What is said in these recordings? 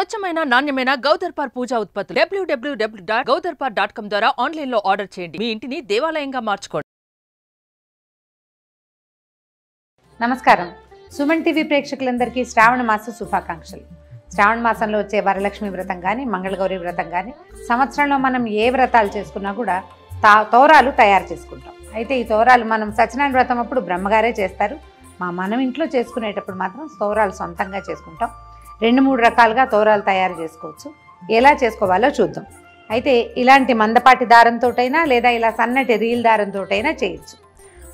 స్వచ్ఛమైన నాణ్యమైన గౌదర్పార్ పూజా ఉత్పత్తులు www.gaudarpar.com ద్వారా ఆన్లైన్ లో ఆర్డర్ చేయండి. మీ ఇంటిని దేవాలయంగా మార్చుకోండి. నమస్కారం. సుమన్ టీవీ ప్రేక్షకులందరికీ శ్రావణ మాస శుభాకాంక్షలు. శ్రావణ మాసంలో వచ్చే వరలక్ష్మి వ్రతం కానీ మంగళగౌరి వ్రతం కానీ సంవత్సరంలో మనం ఏ వ్రతాలు చేసుకున్నా కూడా తోరాలు తయారు చేసుకుంటాం. అయితే ఈ తోరాలు మనం సత్యనారాయణ వ్రతం అప్పుడు బ్రహ్మగారే చేస్తారు. మనం ఇంట్లో చేసుకునేటప్పుడు మాత్రం తోరాలు సొంతంగా చేసుకుంటాం. 2-3 రకాలుగా తోరాలు తయారు చేసుకోవచ్చు. ఎలా చేసుకోవాలో చూద్దాం. అయితే ఇలాంటి మందపాటి దారంతోటైనా లేదా ఇలా సన్నటి రీల్ దారంతోటైనా చేయొచ్చు.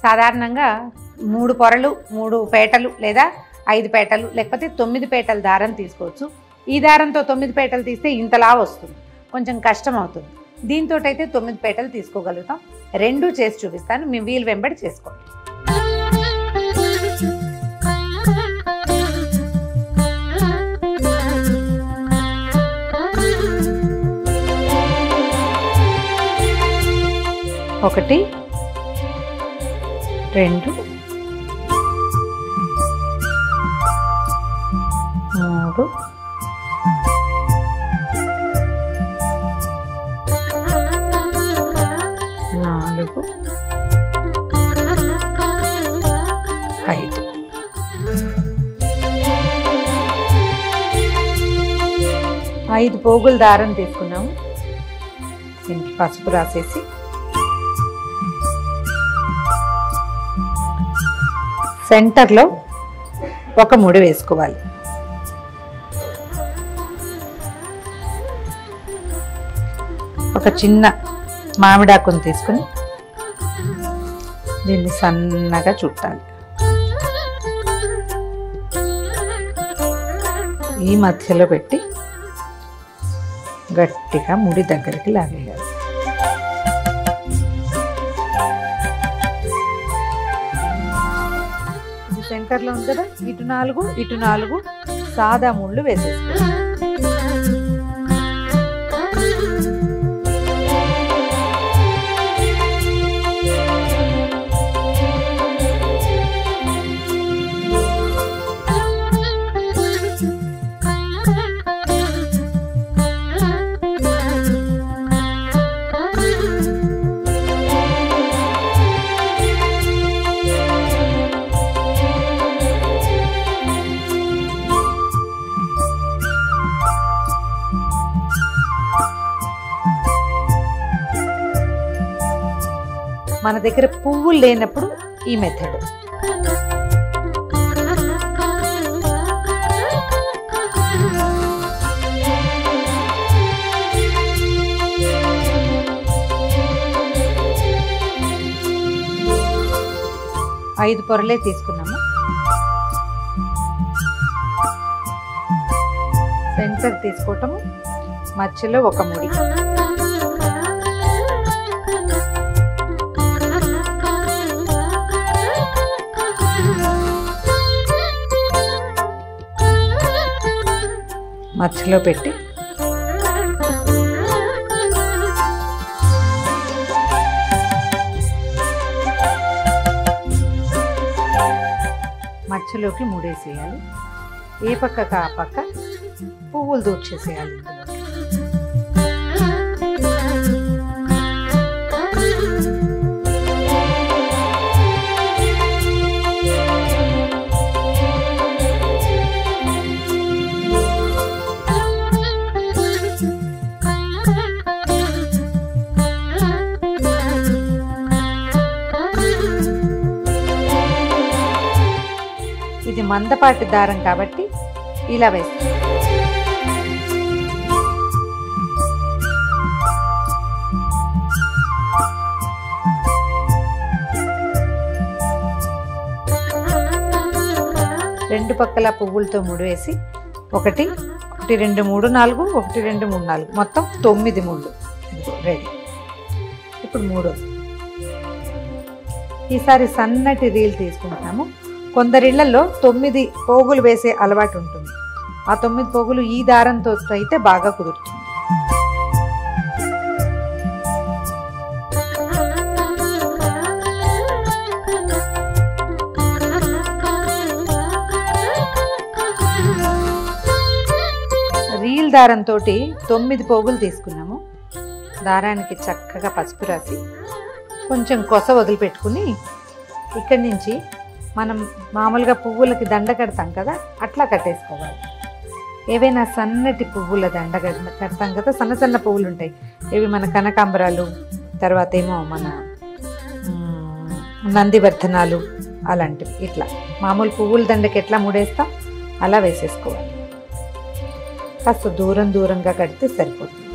సాధారణంగా 3 పొరలు 3 పేటలు లేదా 5 పేటలు లేకపోతే 9 పేటల దారం తీసుకోవచ్చు. ఈ దారంతో 9 పేటలు తీస్తే ఇంతలా వస్తుంది, కొంచెం కష్టం అవుతుంది. దీంతో అయితే 9 పేటలు తీసుకోగలుగుతాం. 2 చేసి చూపిస్తాను, మీ వీలు వెంబడి చేసుకోండి. ఒకటి 2 3 4 5 5 పోగుల దారం తీసుకున్నాము. దీనికి పసుపు రాసేసి సెంటర్లో ఒక ముడి వేసుకోవాలి. ఒక చిన్న మామిడాకును తీసుకుని దీన్ని సన్నగా చుట్టాలి. ఈ మధ్యలో పెట్టి గట్టిగా ముడి దగ్గరికి లాగేయాలి. సెంటర్లో ఉంది కదా, ఇటు 4 సాదా ముళ్ళు వేసేసుకోవాలి. మన దగ్గర పువ్వులు లేనప్పుడు ఈ మెథడ్. ఐదు పొరలే తీసుకున్నాము. సెంటర్ తీసుకోవటము, మధ్యలో ఒక ముడి. మధ్యలో పెట్టి మధ్యలోకి ముడేసేయాలి. ఏ పక్కకు ఆ పక్క పువ్వులు దూర్చేసేయాలి. ఇది మందపాటి దారం కాబట్టి ఇలా వేస్తాం. రెండు పక్కల పువ్వులతో ముడివేసి 1 2 3 4 1 2 3 4 మొత్తం 9 ముళ్ళు రెడీ. ఇప్పుడు 3. ఈసారి సన్నటి రీల్ తీసుకుంటాము. కొందరిళ్లలో 9 పోగులు వేసే అలవాటు ఉంటుంది. ఆ 9 పోగులు ఈ దారంతో అయితే బాగా కుదురుతుంది. స్టీల్ దారంతో 9 పోగులు తీసుకున్నాము. దారానికి చక్కగా పసుపు రాసి కొంచెం కొస వదిలిపెట్టుకుని ఇక్కడి నుంచి మనం మామూలుగా పువ్వులకి దండ కడతాం కదా, అట్లా కట్టేసుకోవాలి. ఏవైనా సన్నటి పువ్వుల దండ కడతాం కదా, సన్న సన్న పువ్వులు ఉంటాయి. ఇవి మన కనకాంబరాలు, తర్వాత ఏమో మన నందివర్ధనాలు అలాంటివి. ఇట్లా మామూలు పువ్వుల దండకి ఎట్లా ముడేస్తాం అలా వేసేసుకోవాలి. కాస్త దూరంగా కడితే సరిపోతుంది.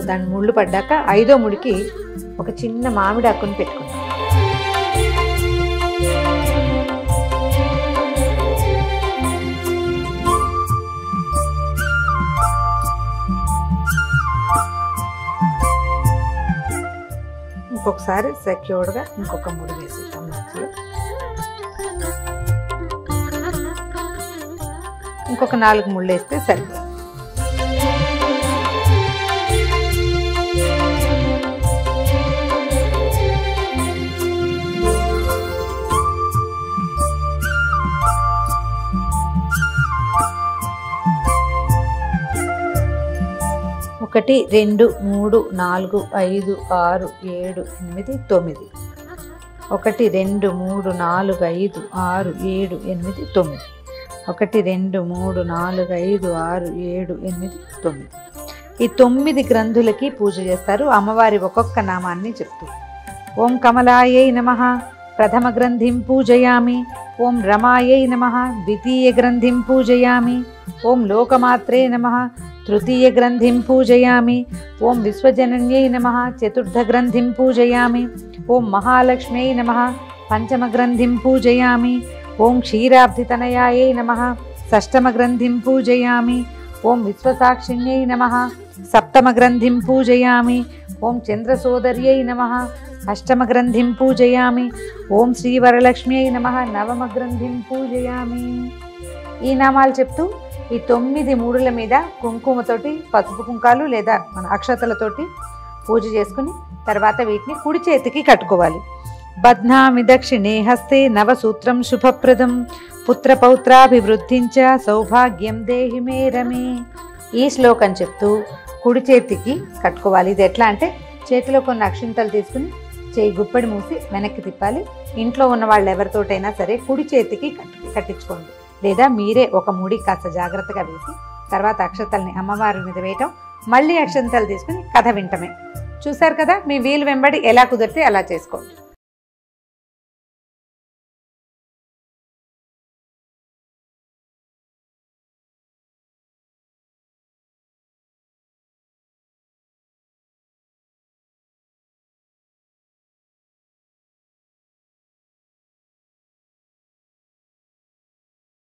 దాని ముళ్ళు పడ్డాక 5వ ముడికి ఒక చిన్న మామిడి ఆకుని పెట్టుకుంటాం. ఇంకొకసారి సెక్యూర్డ్గా ఇంకొక ముడి వేసేద్దాం. మధ్యలో ఇంకొక 4 ముళ్ళు వేస్తే సరిపోతుంది. ఒకటి 2 3 4 5 6 7 8 9. 1 2 3 4 5 6 7 8 9. 1 2 3 4 5 6 7 8 9. ఈ 9 గ్రంథులకి పూజ చేస్తారు. అమ్మవారి ఒక్కొక్క నామాన్ని చెప్తూ ఓం కమలాయై నమః ప్రథమ గ్రంథిం పూజయామి, ఓం రమాయై నమః ద్వితీయ గ్రంథిం పూజయామి, ఓం లోకమాత్రే నమః తృతీయ గ్రంథిం పూజయామి, ఓం విశ్వజనన్యై నమః చతుర్థ గ్రంథిం పూజయామి, ఓం మహాలక్ష్మ్యై నమః పంచమ గ్రంథిం పూజయామి, ఓం క్షీరాబ్ధితనయాయై నమః షష్టమ గ్రంథిం పూజయామి, ఓం విశ్వసాక్షిణ్యై నమః సప్తమ గ్రంథిం పూజయామి, ఓం చంద్రసోదర్యై నమః అష్టమ గ్రంథిం పూజయామి, ఓం శ్రీవరలక్ష్మ్యై నమః నవమ గ్రంథిం పూజయామి. ఈ నామాలు చెప్తూ ఈ 9 మూడుల మీద కుంకుమతోటి, పసుపు కుంకాలు లేదా మన అక్షతలతోటి పూజ చేసుకుని తర్వాత వీటిని కుడి చేతికి కట్టుకోవాలి. బధ్నామి దక్షిణే హస్తే నవసూత్రం శుభప్రదం పుత్రపౌత్రాభివృద్ధించ సౌభాగ్యం దేహి మే రమే. ఈ శ్లోకం చెప్తూ కుడి చేతికి కట్టుకోవాలి. ఇది ఎట్లా అంటే చేతిలో కొన్ని అక్షింతలు తీసుకుని చేయి గుప్పెడి మూసి వెనక్కి తిప్పాలి. ఇంట్లో ఉన్న వాళ్ళు ఎవరితోటైనా సరే కుడి చేతికి కట్టించుకోండి, లేదా మీరే ఒక ముడి కాస్త జాగ్రత్తగా వేసి తర్వాత అక్షతల్ని అమ్మవారి మీద వేయటం, మళ్ళీ అక్షంతలు తీసుకుని కథ వింటమే. చూశారు కదా, మీ వీలు వెంబడి ఎలా కుదిరితే అలా చేసుకోండి.